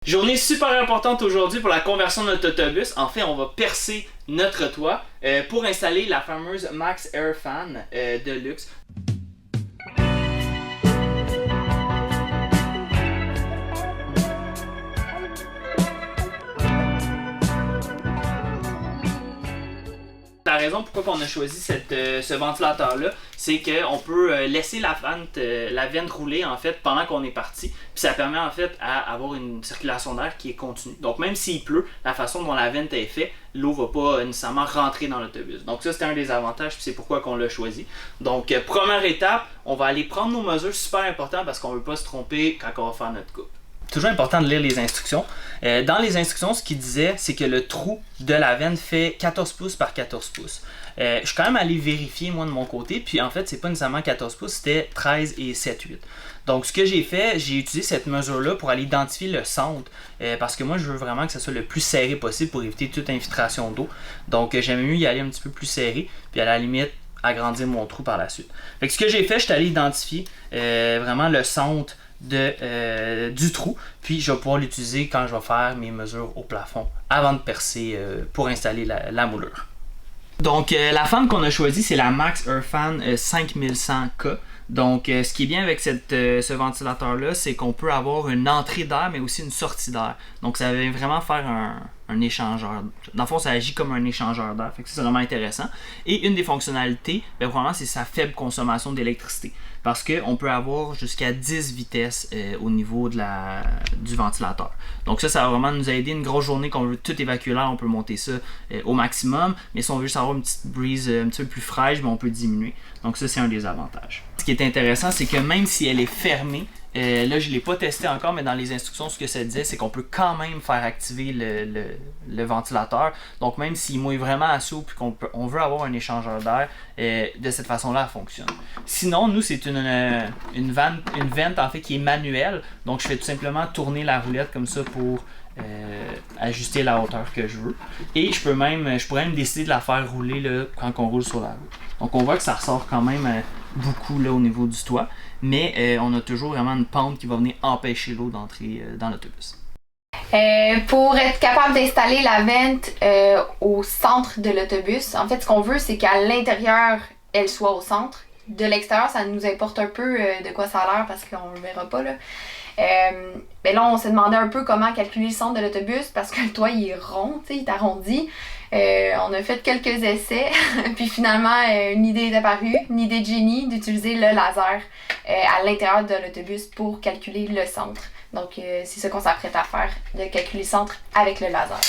Journée super importante aujourd'hui pour la conversion de notre autobus. En fait, on va percer notre toit pour installer la fameuse Max Air Fan de luxe. La raison pourquoi on a choisi ce ventilateur-là, c'est qu'on peut laisser la vente rouler en fait pendant qu'on est parti. Puis ça permet en fait à avoir une circulation d'air qui est continue. Donc même s'il pleut, la façon dont la vente est faite, l'eau ne va pas nécessairement rentrer dans l'autobus. Donc ça c'était un des avantages, puis c'est pourquoi qu'on l'a choisi. Donc première étape, on va aller prendre nos mesures super importantes parce qu'on ne veut pas se tromper quand on va faire notre coupe. Toujours important de lire les instructions. Dans les instructions, ce qu'il disait, c'est que le trou de la veine fait 14 pouces par 14 pouces. Je suis quand même allé vérifier, moi, de mon côté, puis en fait, c'est pas nécessairement 14 pouces, c'était 13 et 7/8. Donc, ce que j'ai fait, j'ai utilisé cette mesure-là pour aller identifier le centre, parce que moi, je veux vraiment que ça soit le plus serré possible pour éviter toute infiltration d'eau. Donc, j'aimais mieux y aller un petit peu plus serré, puis à la limite, agrandir mon trou par la suite. Fait que ce que j'ai fait, je suis allé identifier vraiment le centre du trou, puis je vais pouvoir l'utiliser quand je vais faire mes mesures au plafond avant de percer pour installer la moulure. Donc la fan qu'on a choisie, c'est la Max Air Fan 5100K. Donc ce qui est bien avec ce ventilateur là, c'est qu'on peut avoir une entrée d'air mais aussi une sortie d'air. Donc ça va vraiment faire un échangeur. Dans le fond, ça agit comme un échangeur d'air. Fait que c'est vraiment intéressant. Et une des fonctionnalités, bien, vraiment, c'est sa faible consommation d'électricité. Parce qu'on peut avoir jusqu'à 10 vitesses au niveau du ventilateur. Donc ça va vraiment nous aider. Une grosse journée qu'on veut tout évacuer l'air, on peut monter ça au maximum. Mais si on veut juste avoir une petite brise un petit peu plus fraîche, bien, on peut diminuer. Donc ça, c'est un des avantages. Ce qui est intéressant, c'est que même si elle est fermée, là, je ne l'ai pas testé encore, mais dans les instructions, ce que ça disait, c'est qu'on peut quand même faire activer le ventilateur. Donc, même s'il mouille vraiment à chaud et qu'on veut avoir un échangeur d'air, de cette façon-là, elle fonctionne. Sinon, nous, c'est une vente en fait qui est manuelle. Donc, je fais tout simplement tourner la roulette comme ça pour ajuster la hauteur que je veux. Et je pourrais même décider de la faire rouler là, quand on roule sur la route. Donc, on voit que ça ressort quand même beaucoup là, au niveau du toit. Mais on a toujours vraiment une pente qui va venir empêcher l'eau d'entrer dans l'autobus. Pour être capable d'installer la vente au centre de l'autobus, en fait, ce qu'on veut, c'est qu'à l'intérieur, elle soit au centre. De l'extérieur, ça nous importe un peu de quoi ça a l'air parce qu'on ne le verra pas. Là. Mais là, on s'est demandé un peu comment calculer le centre de l'autobus parce que le toit, il est rond, il est arrondi. On a fait quelques essais, puis finalement, une idée est apparue, une idée de génie d'utiliser le laser à l'intérieur de l'autobus pour calculer le centre. Donc, c'est ce qu'on s'apprête à faire, de calculer le centre avec le laser.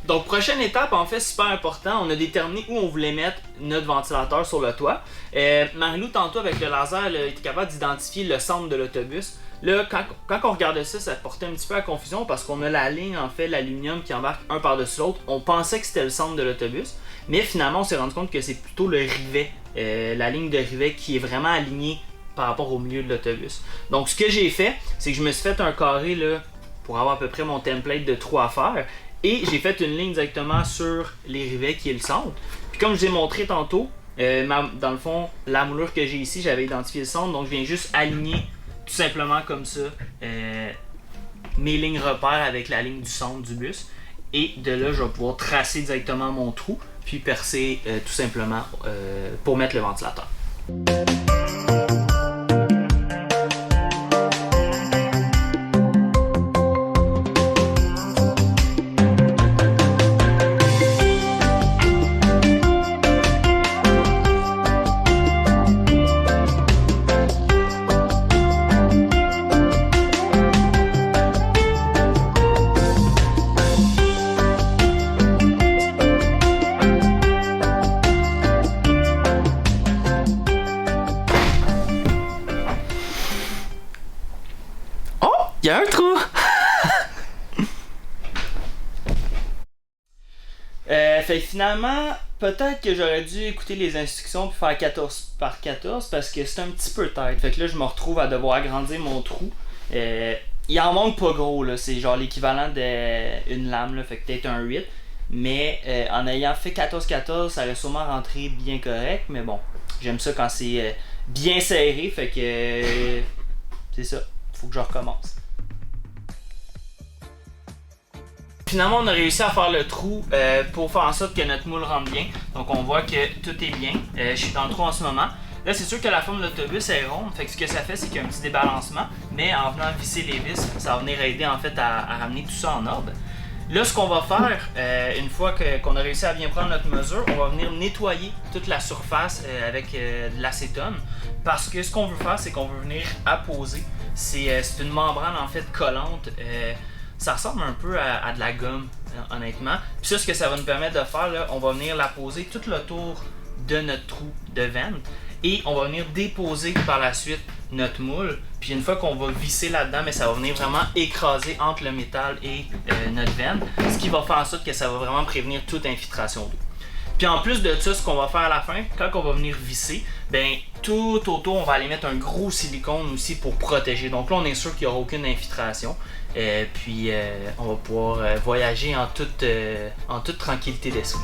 Donc, prochaine étape, en fait, super important, on a déterminé où on voulait mettre notre ventilateur sur le toit. Marie-Lou, tantôt, avec le laser, elle était capable d'identifier le centre de l'autobus. Là, quand on regardait ça portait un petit peu à confusion parce qu'on a la ligne, en fait, l'aluminium qui embarque un par-dessus l'autre. On pensait que c'était le centre de l'autobus, mais finalement, on s'est rendu compte que c'est plutôt le rivet, la ligne de rivet qui est vraiment alignée par rapport au milieu de l'autobus. Donc, ce que j'ai fait, c'est que je me suis fait un carré là, pour avoir à peu près mon template de trous à faire. Et j'ai fait une ligne directement sur les rivets qui est le centre. Puis comme je vous ai montré tantôt, dans le fond, la moulure que j'ai ici, j'avais identifié le centre. Donc je viens juste aligner tout simplement comme ça mes lignes repères avec la ligne du centre du bus. Et de là, je vais pouvoir tracer directement mon trou, puis percer tout simplement pour mettre le ventilateur. Fait que finalement, peut-être que j'aurais dû écouter les instructions puis faire 14 par 14 parce que c'est un petit peu tight. Fait que là, je me retrouve à devoir agrandir mon trou. Il en manque pas gros, là. C'est genre l'équivalent d'une lame, là. Fait que peut-être un 8. Mais en ayant fait 14-14, ça aurait sûrement rentré bien correct. Mais bon, j'aime ça quand c'est bien serré. Fait que c'est ça. Faut que je recommence. Finalement, on a réussi à faire le trou pour faire en sorte que notre moule rentre bien. Donc on voit que tout est bien. Je suis dans le trou en ce moment. Là, c'est sûr que la forme de l'autobus est ronde. Fait que ce que ça fait, c'est qu'il y a un petit débalancement. Mais en venant visser les vis, ça va venir aider en fait à ramener tout ça en ordre. Là, ce qu'on va faire, une fois qu'on a réussi à bien prendre notre mesure, on va venir nettoyer toute la surface avec de l'acétone. Parce que ce qu'on veut faire, c'est qu'on veut venir apposer. C'est une membrane en fait collante. Ça ressemble un peu à de la gomme, honnêtement. Puis ça, ce que ça va nous permettre de faire, là, on va venir la poser tout le tour de notre trou de vente. Et on va venir déposer par la suite notre moule. Puis une fois qu'on va visser là-dedans, mais ça va venir vraiment écraser entre le métal et notre veine. Ce qui va faire en sorte que ça va vraiment prévenir toute infiltration d'eau. Puis en plus de ça, ce qu'on va faire à la fin, quand on va venir visser, ben tout autour, on va aller mettre un gros silicone aussi pour protéger. Donc là, on est sûr qu'il n'y aura aucune infiltration. Puis on va pouvoir voyager en toute tranquillité d'esprit.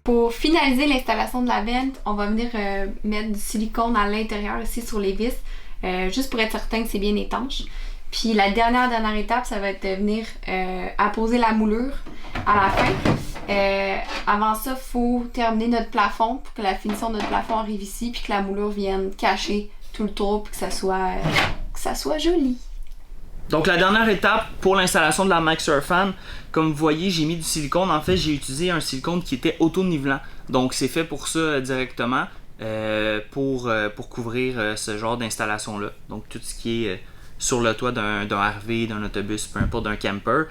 Pour finaliser l'installation de la vente, on va venir mettre du silicone à l'intérieur ici sur les vis, juste pour être certain que c'est bien étanche. Puis la dernière étape, ça va être de venir apposer la moulure à la fin. Avant ça, il faut terminer notre plafond pour que la finition de notre plafond arrive ici, puis que la moulure vienne cacher tout le tour pour que ça soit joli. Donc la dernière étape pour l'installation de la MaxxSurFan, comme vous voyez, j'ai mis du silicone. En fait, j'ai utilisé un silicone qui était auto-nivelant. Donc c'est fait pour ça directement, pour couvrir ce genre d'installation-là. Donc tout ce qui est sur le toit d'un RV, d'un autobus, peu importe, d'un camper.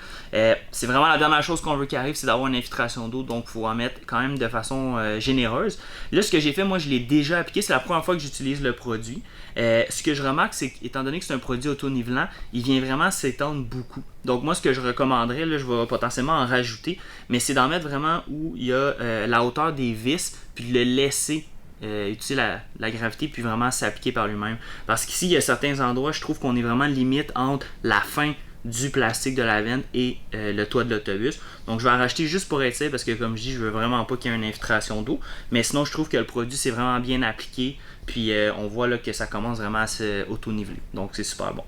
C'est vraiment la dernière chose qu'on veut qui arrive, c'est d'avoir une infiltration d'eau, donc il faut en mettre quand même de façon généreuse. Là, ce que j'ai fait, moi, je l'ai déjà appliqué, c'est la première fois que j'utilise le produit. Ce que je remarque, c'est qu'étant donné que c'est un produit auto-nivelant, il vient vraiment s'étendre beaucoup. Donc moi, ce que je recommanderais, là, je vais potentiellement en rajouter, mais c'est d'en mettre vraiment où il y a la hauteur des vis, puis de le laisser utiliser la gravité puis vraiment s'appliquer par lui-même. Parce qu'ici, il y a certains endroits, je trouve qu'on est vraiment limite entre la fin du plastique de la vente et le toit de l'autobus. Donc je vais en racheter juste pour être sûr parce que comme je dis, je veux vraiment pas qu'il y ait une infiltration d'eau. Mais sinon, je trouve que le produit c'est vraiment bien appliqué. Puis on voit là que ça commence vraiment à se auto-niveler. Donc c'est super bon.